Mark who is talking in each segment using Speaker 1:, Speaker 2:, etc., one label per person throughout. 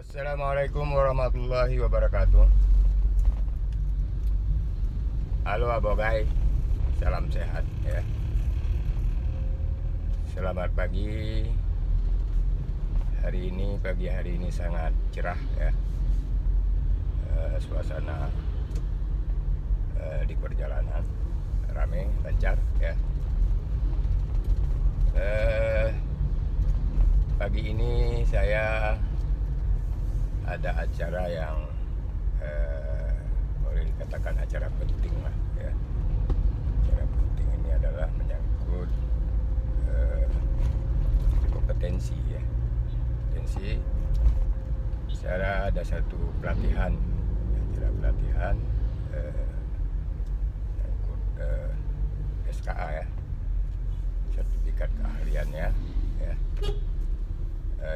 Speaker 1: Assalamualaikum warahmatullahi wabarakatuh. Halo abogai, salam sehat ya. Selamat pagi. Pagi hari ini sangat cerah ya. Suasana di perjalanan ramai, lancar ya. Pagi ini saya ada acara yang boleh dikatakan acara penting lah ya. Acara penting ini adalah menyangkut kompetensi ya. Kompetensi secara ada satu pelatihan, acara pelatihan menyangkut SKA ya, sertifikat keahliannya ya,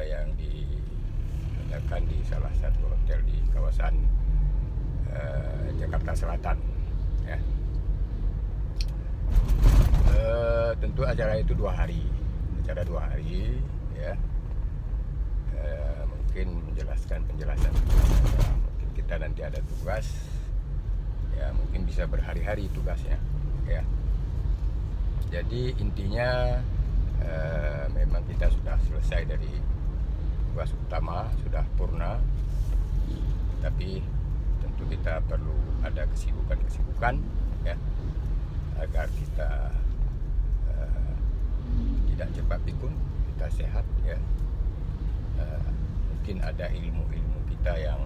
Speaker 1: yang diadakan di salah satu hotel di kawasan Jakarta Selatan ya. Tentu acara itu 2 hari, acara 2 hari ya. Mungkin penjelasan mungkin kita nanti ada tugas ya, mungkin bisa berhari-hari tugasnya ya. Jadi intinya memang kita sudah selesai dari tugas utama, sudah purna, tapi tentu kita perlu ada kesibukan ya, agar kita tidak cepat pikun, kita sehat ya. Mungkin ada ilmu-ilmu kita yang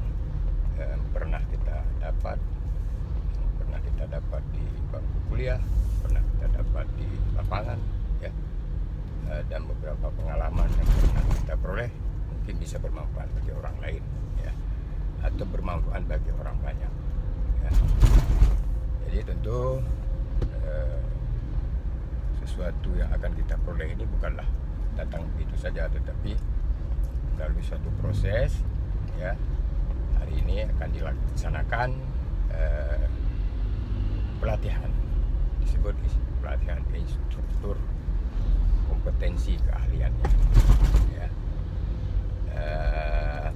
Speaker 1: pernah kita dapat di bangku kuliah, pernah kita dapat di lapangan ya, dan beberapa pengalaman yang pernah kita peroleh mungkin bisa bermanfaat bagi orang lain ya, atau bermanfaat bagi orang banyak ya. Jadi tentu sesuatu yang akan kita peroleh ini bukanlah datang begitu saja, tetapi melalui suatu proses ya. Hari ini akan dilaksanakan pelatihan, disebut pelatihan instruktur kompetensi keahliannya ya.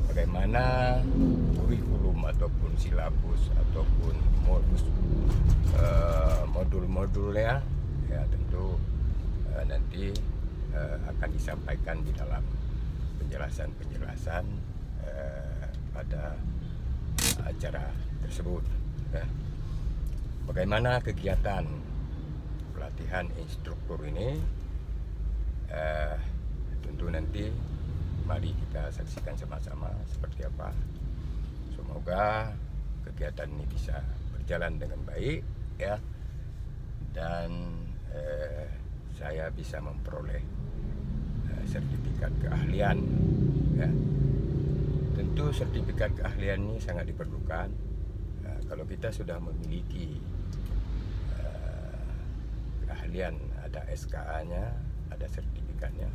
Speaker 1: Bagaimana kurikulum ataupun silabus ataupun modul-modulnya ya, tentu nanti akan disampaikan di dalam penjelasan pada acara tersebut ya. Bagaimana kegiatan pelatihan instruktur ini, tentu nanti mari kita saksikan sama-sama seperti apa. Semoga kegiatan ini bisa berjalan dengan baik ya, dan saya bisa memperoleh sertifikat keahlian ya. Tentu sertifikat keahlian ini sangat diperlukan. Kalau kita sudah memiliki keahlian, ada SKA-nya, ada sertifikatnya,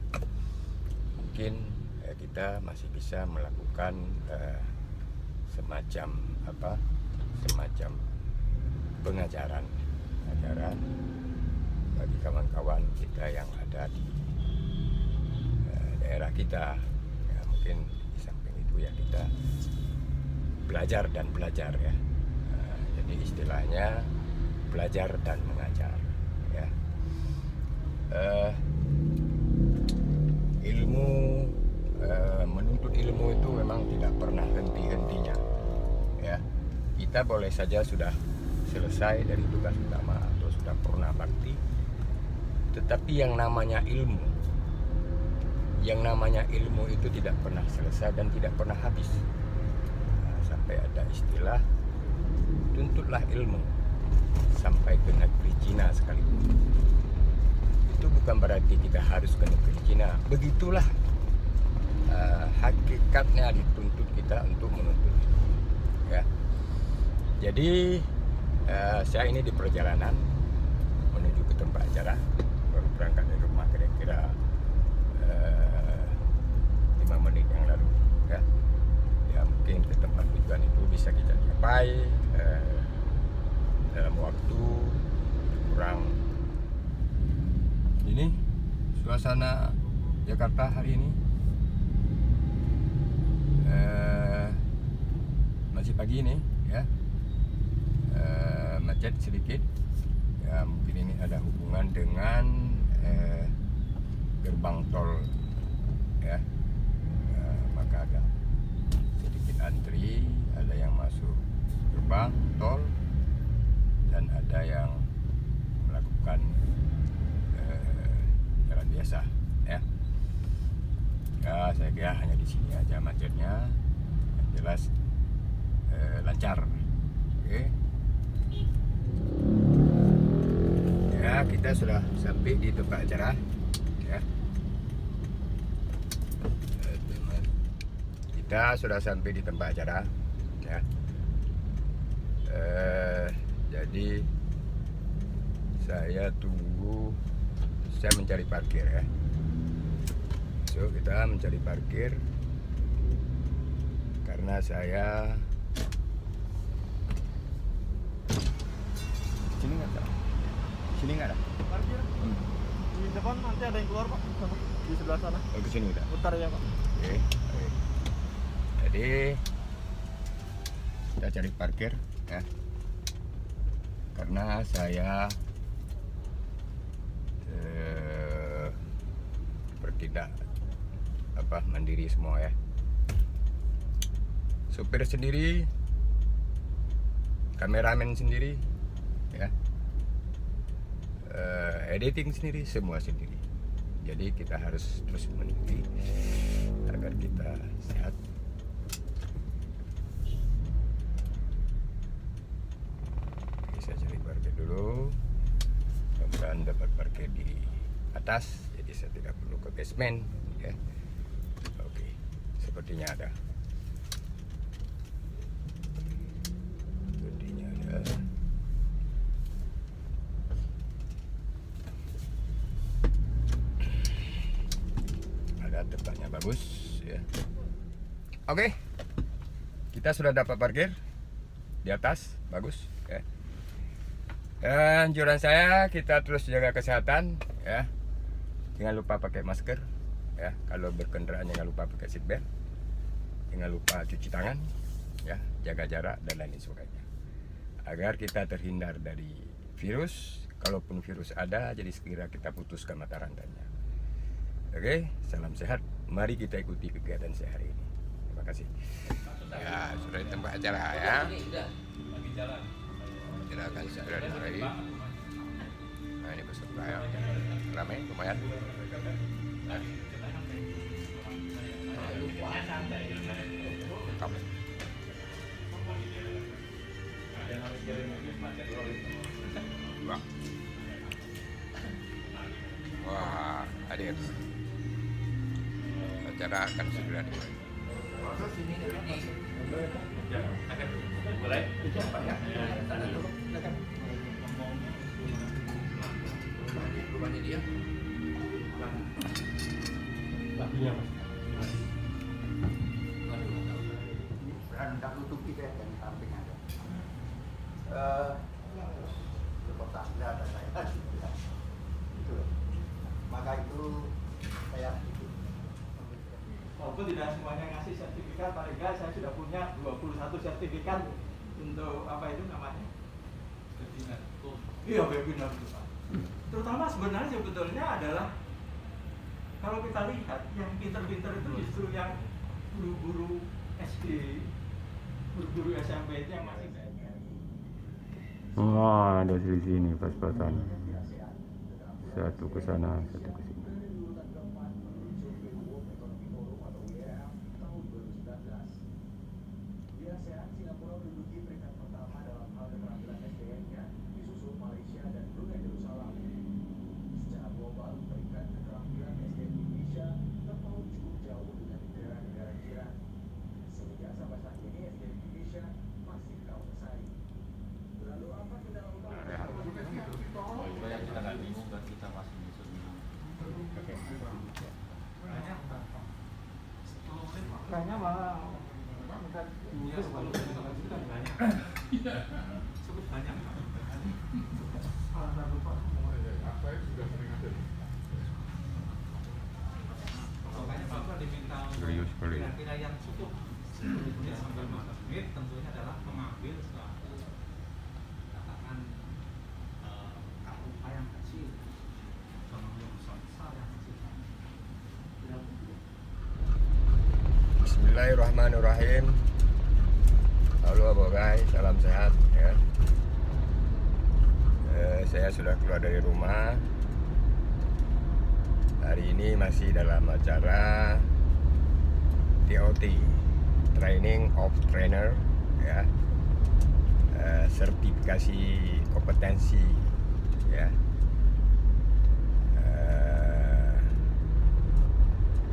Speaker 1: mungkin kita masih bisa melakukan semacam pengajaran bagi kawan-kawan kita yang ada di daerah kita ya. Mungkin di samping itu ya kita belajar dan belajar ya. Jadi istilahnya belajar dan mengajar ya. Menuntut ilmu itu memang tidak pernah henti-hentinya ya. Kita boleh saja sudah selesai dari tugas utama atau sudah purna bakti, tetapi yang namanya ilmu itu tidak pernah selesai dan tidak pernah habis. Sampai ada istilah tuntutlah ilmu sampai ke negeri Cina sekalipun. Itu bukan berarti kita harus ke negeri Cina. Begitulah hakikatnya dituntut kita untuk menuntut ya. Jadi saya ini di perjalanan menuju ke tempat acara, baru berangkat dari rumah kira-kira 5 menit yang lalu ya. Ya mungkin ke tempat tujuan itu bisa kita capai dalam waktu kurang. Ini suasana Jakarta hari ini masih pagi ini ya, macet sedikit ya, mungkin ini ada hubungan dengan gerbang tol ya. Maka ada sedikit antri, ada yang masuk gerbang tol dan ada yang melakukan jalan biasa ya. Ya, saya kira hanya di sini aja macetnya, yang jelas lancar. Oke. Ya, kita sudah sampai di tempat acara ya. Kita sudah sampai di tempat acara ya. Jadi saya tunggu, saya mencari parkir ya. So kita mencari parkir karena saya sini nggak ada
Speaker 2: parkir di depan, nanti ada yang keluar Pak, di sebelah sana.
Speaker 1: Oh, ke sini udah.
Speaker 2: Putar ya Pak.
Speaker 1: Oke. Jadi kita cari parkir ya, karena saya bertindak mandiri semua ya. Supir sendiri, kameramen sendiri ya, editing sendiri, semua sendiri. Jadi kita harus terus meneliti agar kita sehat. Oke, saya cari parkir dulu. Mudah-mudahan dapat parkir di atas, jadi saya tidak perlu ke basement ya. Oke, sepertinya ada. Sepertinya ada. Ada tempatnya bagus ya. Oke, kita sudah dapat parkir di atas, bagus ya. Dan anjuran saya, kita terus jaga kesehatan ya. Jangan lupa pakai masker ya. Kalau berkendaraan jangan lupa pakai seatbelt. Jangan lupa cuci tangan ya, jaga jarak dan lain sebagainya. Agar kita terhindar dari virus. Kalaupun virus ada, jadi segera kita putuskan mata rantainya. Oke, salam sehat. Mari kita ikuti kegiatan sehari ini. Terima kasih. Ya, sudah di tempat acara ya. Kita akan segera dimulai. Nah, ini peserta ya, ramai lumayan. Nah. Wah, hadir. Acara akan segera dimulai. Boleh? Rumahnya dia.
Speaker 2: Iya.
Speaker 3: Hendak tutup kita yang samping ada. Kota Anda dan lain-lain. Itu. Maka itu saya itu.
Speaker 2: Walaupun tidak semuanya ngasih sertifikat, paling enggak saya sudah punya 21 sertifikat untuk apa itu namanya? Webinar. Iya, webinar itu Pak. Terutama sebenarnya sebetulnya adalah kalau kita lihat yang pinter-pinter itu justru yang guru-guru SD, guru-guru SMP itu yang masih banyak.
Speaker 1: Wah, ada di sini pas-pasan. Satu ke sana, satu ke sini.
Speaker 2: Kayaknya malah cukup banyak. Makanya Bapak diminta
Speaker 1: serius sekali.
Speaker 2: kira-kira yang cukup
Speaker 4: 10 menit sampai 15 menit tentunya adalah mengambil suatu katakan kartu yang kecil, mengambil besar yang kecil.
Speaker 1: Bismillahirrahmanirrahim. Halo abogai, salam sehat ya. Saya sudah keluar dari rumah. Hari ini masih dalam acara TOT, Training of Trainer ya, sertifikasi kompetensi ya.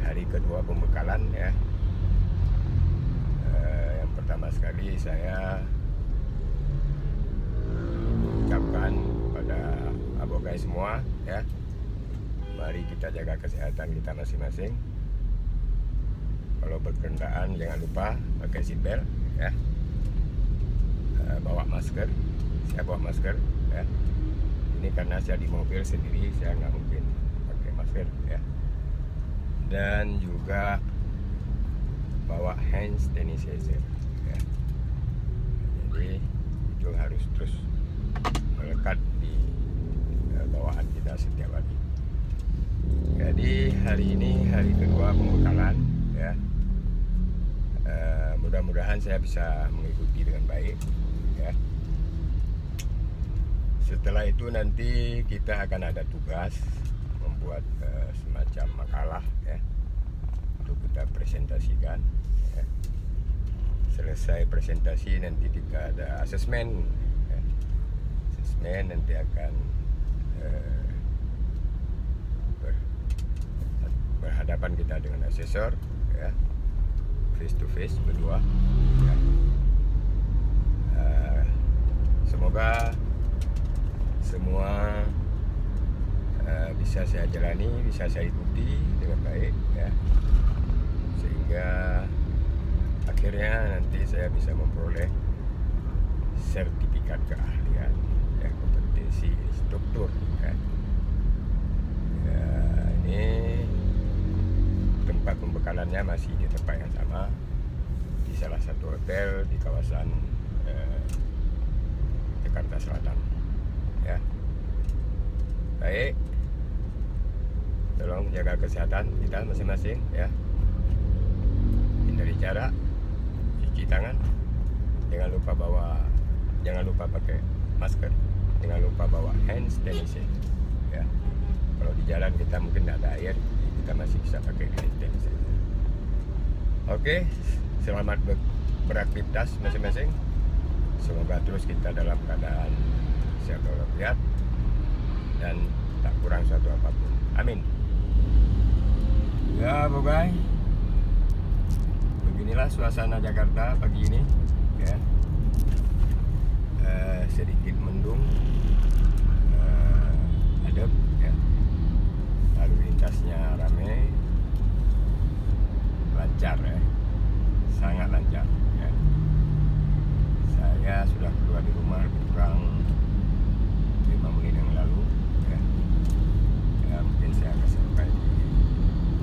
Speaker 1: Hari kedua pembekalan ya. Yang pertama sekali saya ucapkan kepada abogai semua ya, mari kita jaga kesehatan kita masing-masing. Kalau berkendara jangan lupa pakai seatbelt ya, bawa masker. Saya bawa masker ya. Ini karena saya di mobil sendiri, saya nggak mungkin pakai masker ya. Dan juga bawa hand sanitizer ya. Jadi itu harus terus melekat di bawaan kita setiap hari. Jadi hari ini hari kedua pembekalan ya. Mudah-mudahan saya bisa mengikuti dengan baik ya. Setelah itu nanti kita akan ada tugas membuat semacam makalah ya, untuk kita presentasikan ya. Selesai presentasi nanti kita ada asesmen ya. Asesmen nanti akan berhadapan kita dengan asesor ya, face to face berdua ya. Semoga semua bisa saya jalani, bisa saya ikuti dengan baik ya, sehingga akhirnya nanti saya bisa memperoleh sertifikat keahlian ya, kompetensi instruktur ya. Ini tempat pembekalannya masih di tempat yang sama, di salah satu hotel di kawasan Jakarta Selatan ya. Baik, tolong jaga kesehatan kita masing-masing ya, hindari jarak, cuci tangan, jangan lupa pakai masker, jangan lupa bawa hand sanitizer ya. Kalau di jalan kita mungkin tidak ada air, kita masih bisa pakai hand sanitizer. Oke, selamat beraktivitas masing-masing. Semoga terus kita dalam keadaan sehat walafiat dan tak kurang suatu apapun. Amin. Ya, bogai. Beginilah suasana Jakarta pagi ini ya. Sedikit mendung, adem ya. Lalu lintasnya ramai, lancar ya, sangat lancar ya. Saya sudah keluar di rumah lebih kurang 5 menit yang lalu ya. Mungkin saya akan sampai di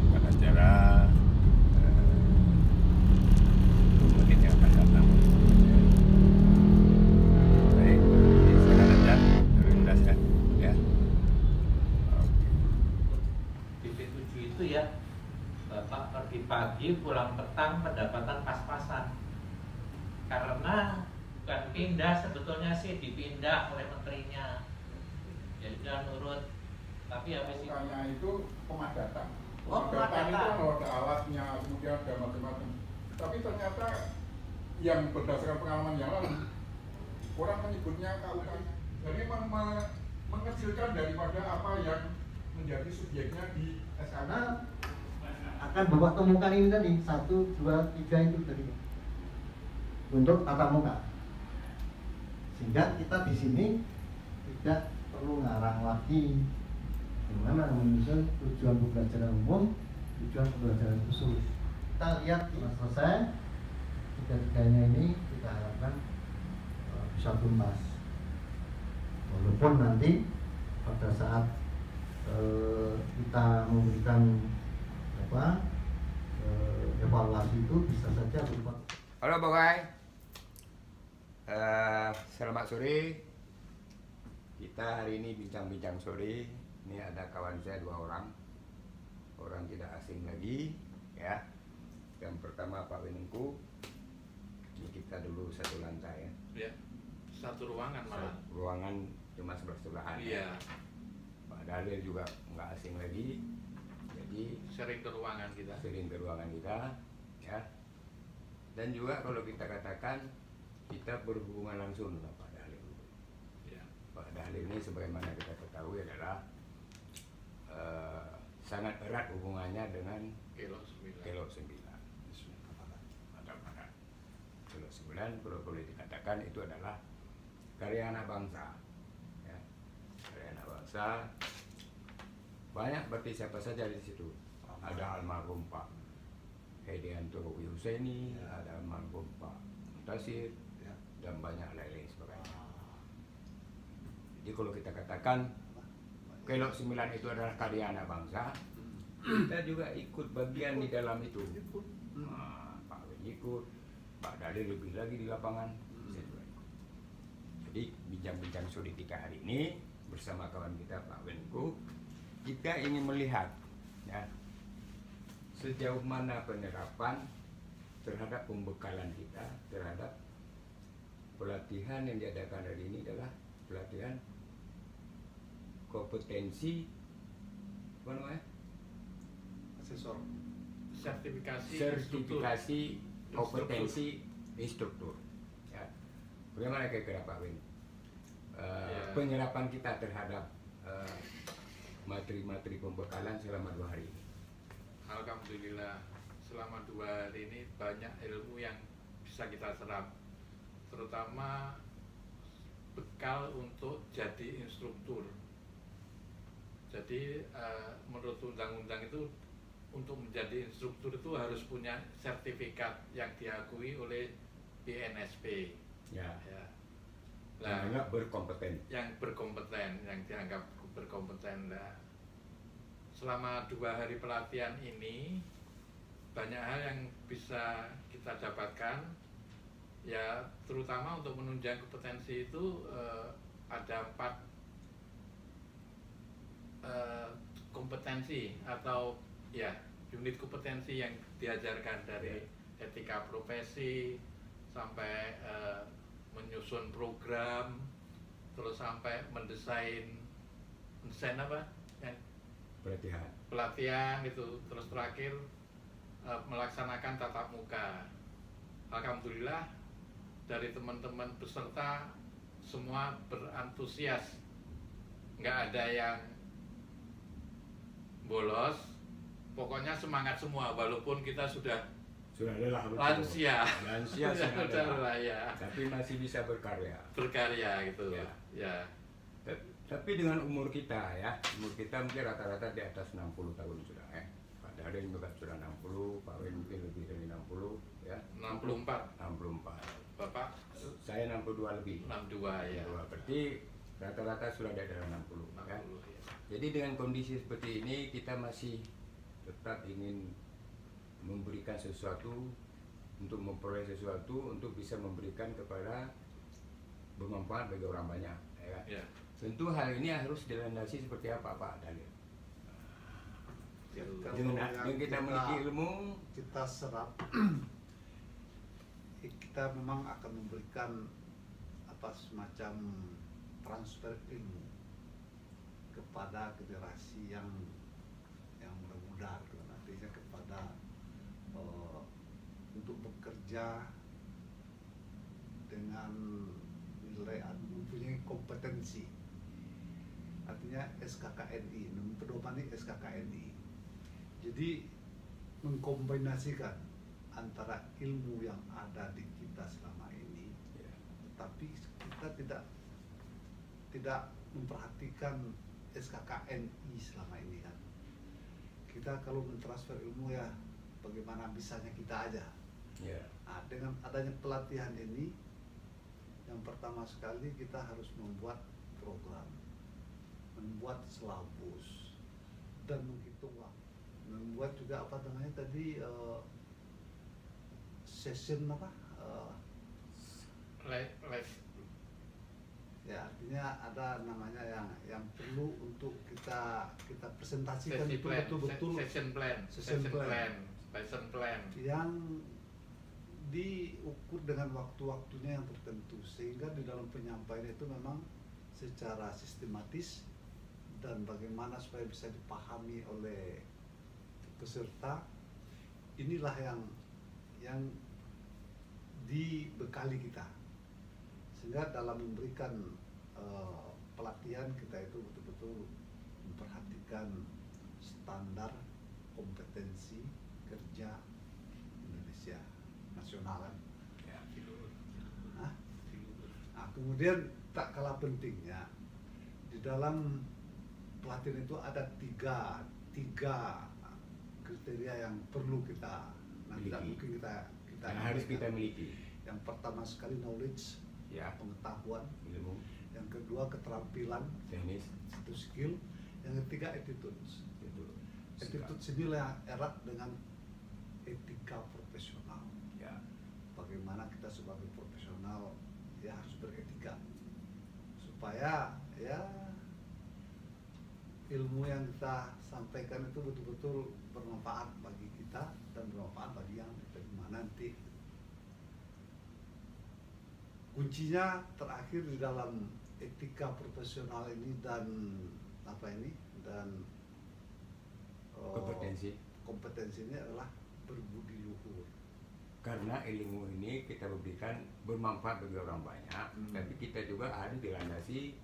Speaker 1: tempat acara 2 menit yang akan datang ya. Baik, ini sangat lancar lalu lintas ya.
Speaker 5: Di P7 itu ya, Bapak pergi pagi pulang petang pendapatan pas-pasan, karena bukan pindah, sebetulnya sih dipindah oleh menterinya ya, sudah nurut, tapi habis itu
Speaker 6: itu pemadatan.
Speaker 5: Oh,
Speaker 6: Pemadatan itu
Speaker 5: pemadatan.
Speaker 6: kalau ada alatnya, kemudian ada macam-macam. Tapi ternyata yang berdasarkan pengalaman yang lalu, orang menyebutnya KUK. Jadi mengecilkan daripada apa yang menjadi subjeknya di SKN.
Speaker 3: Akan bawa temukan ini tadi 1, 2, 3 itu tadi untuk tatap muka, sehingga kita di sini tidak perlu ngarang lagi gimana menyusun tujuan pembelajaran umum, tujuan pembelajaran khusus. Kita lihat setelah selesai tiga-tiganya ini kita harapkan bisa tuntas, walaupun nanti pada saat kita memberikan evaluasi itu bisa saja berupa.
Speaker 1: Halo Bogai, selamat sore. Kita hari ini bincang-bincang sore. Ini ada kawan saya 2 orang tidak asing lagi, ya. Yang pertama Pak Wenengku. Ini kita dulu satu lantai, ya.
Speaker 5: Ya, satu ruangan malah.
Speaker 1: Ruangan cuma sebelah-sebelahan.
Speaker 5: Iya.
Speaker 1: Pak Dalil juga nggak asing lagi. Jadi
Speaker 5: Sering ke ruangan kita.
Speaker 1: ya. Dan juga kalau kita katakan kita berhubungan langsung dengan Pak Dalil.
Speaker 5: Ya.
Speaker 1: Pak Dalil ini sebagaimana kita ketahui adalah sangat erat hubungannya dengan
Speaker 5: Kilo 9.
Speaker 1: Kelo 9. Mata barat. Kelo 9 kalau boleh dikatakan itu adalah karya anak bangsa. Ya. Karya anak bangsa. Banyak berarti siapa saja di situ. Ada almarhum Pak Hedianto Husaini, ada almarhum Pak Mutasir, dan banyak lain-lain sebagainya. Jadi kalau kita katakan Kelok 9 itu adalah karya anak bangsa, kita juga ikut bagian di dalam itu. Nah, Pak Wen ikut, Pak Dalil lebih lagi di lapangan, saya juga ikut. Jadi bincang-bincang sore kita hari ini bersama kawan kita Pak Wenku, kita ingin melihat, ya, sejauh mana penerapan terhadap pembekalan kita terhadap pelatihan yang diadakan hari ini adalah pelatihan kompetensi apa namanya?
Speaker 3: Asesor.
Speaker 1: sertifikasi kompetensi instruktur. Ya. Bagaimana kira-kira Pak Win? Penyerapan kita terhadap materi-materi pembekalan selama 2 hari ini.
Speaker 5: Alhamdulillah selama 2 hari ini banyak ilmu yang bisa kita serap, terutama bekal untuk jadi instruktur. Jadi menurut undang-undang itu untuk menjadi instruktur itu harus punya sertifikat yang diakui oleh BNSP.
Speaker 1: Ya.
Speaker 5: Ya.
Speaker 1: Yang dianggap berkompeten.
Speaker 5: Yang dianggap berkompeten. Nah, selama 2 hari pelatihan ini banyak hal yang bisa kita dapatkan, ya terutama untuk menunjang kompetensi itu ada 4 kompetensi atau ya unit kompetensi yang diajarkan dari etika profesi sampai menyusun program, terus sampai mendesain apa yang pelatihan itu, terus terakhir melaksanakan tatap muka. Alhamdulillah dari teman-teman peserta semua berantusias, nggak ada yang bolos, pokoknya semangat semua walaupun kita sudah
Speaker 1: lelah,
Speaker 5: lansia
Speaker 1: sudah
Speaker 5: lelah, ya.
Speaker 1: Tapi masih bisa berkarya
Speaker 5: gitu ya.
Speaker 1: Tapi dengan umur kita mungkin rata-rata di atas 60 tahun sudah, Pak Dalil juga sudah 60, Pak Wen mungkin lebih dari 60, ya.
Speaker 5: 64. Bapak?
Speaker 1: Saya 62 lebih.
Speaker 5: 62 ya.
Speaker 1: Berarti rata-rata sudah di atas 60, ya. Jadi dengan kondisi seperti ini kita masih tetap ingin memberikan sesuatu, untuk memperoleh sesuatu, untuk bisa memberikan kepada bermanfaat bagi orang banyak, ya.
Speaker 5: Ya.
Speaker 1: Tentu hal ini harus dilandasi seperti apa Pak Dalil? Dengan kita memiliki ilmu,
Speaker 7: kita serap, kita memang akan memberikan semacam transfer ilmu kepada generasi yang muda, nantinya kepada untuk bekerja dengan nilai mempunyai kompetensi, artinya SKKNI, pedomani SKKNI. Jadi mengkombinasikan antara ilmu yang ada di kita selama ini, tetapi kita tidak memperhatikan SKKNI selama ini kan. Kita kalau mentransfer ilmu ya bagaimana bisanya kita aja. Nah, dengan adanya pelatihan ini, yang pertama sekali kita harus membuat program, membuat silabus, dan menghitung waktu, membuat juga session apa?
Speaker 5: Live.
Speaker 7: Ya, artinya ada namanya yang perlu untuk kita presentasikan itu betul-betul
Speaker 5: Session plan. Lesson plan.
Speaker 7: yang diukur dengan waktu-waktunya yang tertentu, sehingga di dalam penyampaian itu memang secara sistematis dan bagaimana supaya bisa dipahami oleh peserta. Inilah yang dibekali kita, sehingga dalam memberikan pelatihan kita itu betul-betul memperhatikan standar kompetensi kerja Indonesia nasional.
Speaker 5: Ya,
Speaker 7: Nah, kemudian tak kalah pentingnya di dalam pelatihan itu ada tiga kriteria yang perlu kita
Speaker 1: Miliki.
Speaker 7: kita
Speaker 1: Yang harus kita miliki.
Speaker 7: Yang pertama sekali knowledge,
Speaker 1: Ya,
Speaker 7: pengetahuan.
Speaker 1: ilmu,
Speaker 7: Yang kedua keterampilan,
Speaker 1: teknis,
Speaker 7: itu skill. Yang ketiga attitudes.
Speaker 1: itu.
Speaker 7: Attitudes ini erat dengan etika profesional.
Speaker 1: Ya,
Speaker 7: Bagaimana kita sebagai profesional ya harus beretika supaya ya ilmu yang kita sampaikan itu betul-betul bermanfaat bagi kita dan bermanfaat bagi yang diterima nanti. Kuncinya terakhir di dalam etika profesional ini dan kompetensi ini adalah berbudi luhur.
Speaker 1: karena ilmu ini kita berikan bermanfaat bagi orang banyak, tapi kita juga harus dilandasi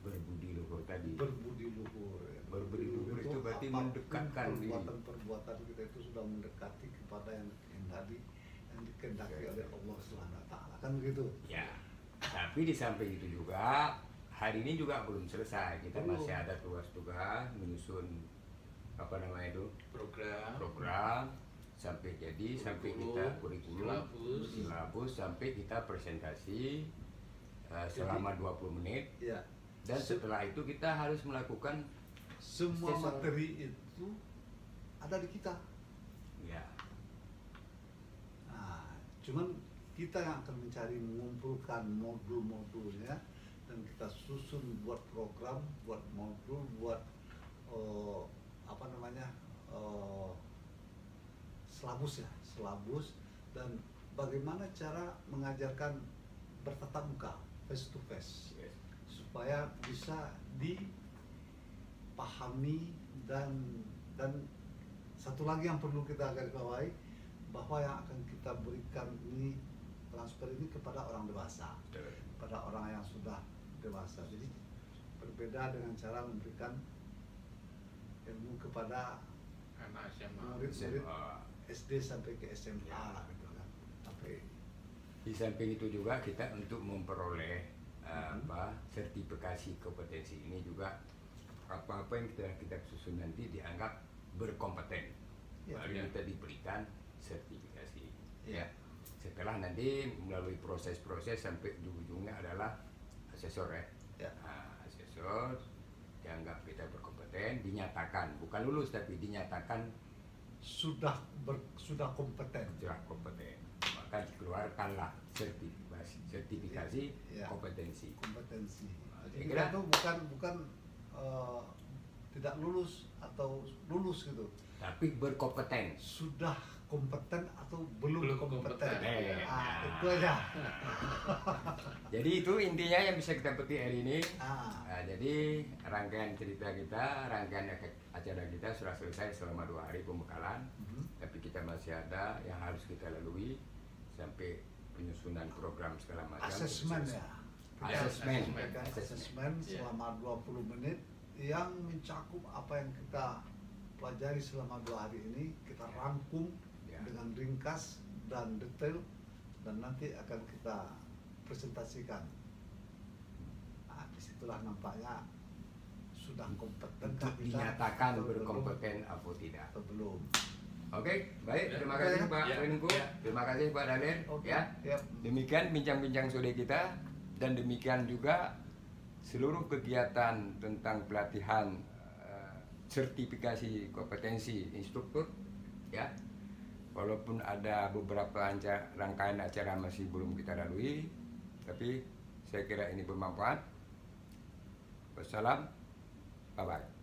Speaker 1: berbudi luhur tadi.
Speaker 7: Berbudi luhur.
Speaker 1: Berbudi luhur itu berarti
Speaker 7: apapun
Speaker 1: mendekatkan diri.
Speaker 7: perbuatan kita itu sudah mendekati kepada yang dikehendaki oleh Allah Subhanahu wa taala. Kan begitu?
Speaker 1: Ya, tapi di samping itu juga hari ini juga belum selesai. Kita
Speaker 7: Belum.
Speaker 1: masih ada tugas-tugas menyusun program sampai sampai kita kurikulum, silabus sampai kita presentasi selama 20 menit.
Speaker 7: Ya.
Speaker 1: Dan setelah itu kita harus melakukan
Speaker 7: Semua
Speaker 1: sesar.
Speaker 7: materi itu ada di kita.
Speaker 1: Ya,
Speaker 7: Nah, cuman kita yang akan mencari mengumpulkan modul-modulnya dan kita susun buat program, buat modul, buat selabus dan bagaimana cara mengajarkan bertatap muka, face to face,
Speaker 1: yes.
Speaker 7: supaya bisa dipahami dan satu lagi yang perlu kita garisbawahi bahwa yang akan kita berikan ini transfer ini kepada orang dewasa, pada orang yang sudah dewasa. Jadi berbeda dengan cara memberikan ilmu kepada
Speaker 5: Anak SMA.
Speaker 7: murid-murid SD sampai ke SMA
Speaker 1: Ya.
Speaker 7: gitu kan. Tapi
Speaker 1: Di samping itu juga kita untuk memperoleh sertifikasi kompetensi ini juga apa-apa yang kita susun nanti dianggap berkompeten.
Speaker 7: Ya.
Speaker 1: Baru kita diberikan sertifikasi.
Speaker 7: Ya.
Speaker 1: Setelah nanti melalui proses-proses sampai di ujungnya adalah asesor ya.
Speaker 7: Ya.
Speaker 1: Nah, asesor dianggap kita berkompeten, dinyatakan bukan lulus tapi dinyatakan
Speaker 7: sudah kompeten.
Speaker 1: sudah kompeten. Maka dikeluarkanlah sertifikasi
Speaker 7: Ya.
Speaker 1: kompetensi.
Speaker 7: Kompetensi. Jadi
Speaker 1: Kira-kira-
Speaker 7: kita itu bukan tidak lulus atau lulus gitu.
Speaker 1: Tapi berkompeten.
Speaker 7: Sudah kompeten atau belum kompeten.
Speaker 5: kompeten.
Speaker 7: Itu aja.
Speaker 1: Jadi itu intinya yang bisa kita petik hari ini.
Speaker 7: Ah.
Speaker 1: Nah, jadi rangkaian cerita kita, rangkaian acara kita sudah selesai selama 2 hari pembekalan. Tapi kita masih ada yang harus kita lalui sampai penyusunan program segala macam.
Speaker 7: Asesmen ya.
Speaker 1: Asesmen.
Speaker 7: Asesmen selama 20 menit yang mencakup apa yang kita pelajari selama 2 hari ini, kita rangkum
Speaker 1: Ya.
Speaker 7: dengan ringkas dan detail dan nanti akan kita presentasikan. Nah, disitulah nampaknya sudah kompeten
Speaker 1: Untuk dinyatakan berkompeten atau tidak.
Speaker 7: atau belum.
Speaker 1: Oke, baik. Terima kasih Pak Renungku. Terima kasih Pak Daniel.
Speaker 7: Oke.
Speaker 1: Ya.
Speaker 7: Ya.
Speaker 1: Demikian bincang-bincang sore kita dan demikian juga seluruh kegiatan tentang pelatihan sertifikasi kompetensi instruktur ya Walaupun ada beberapa rangkaian acara masih belum kita lalui, tapi saya kira ini bermanfaat. Wassalam, bye-bye.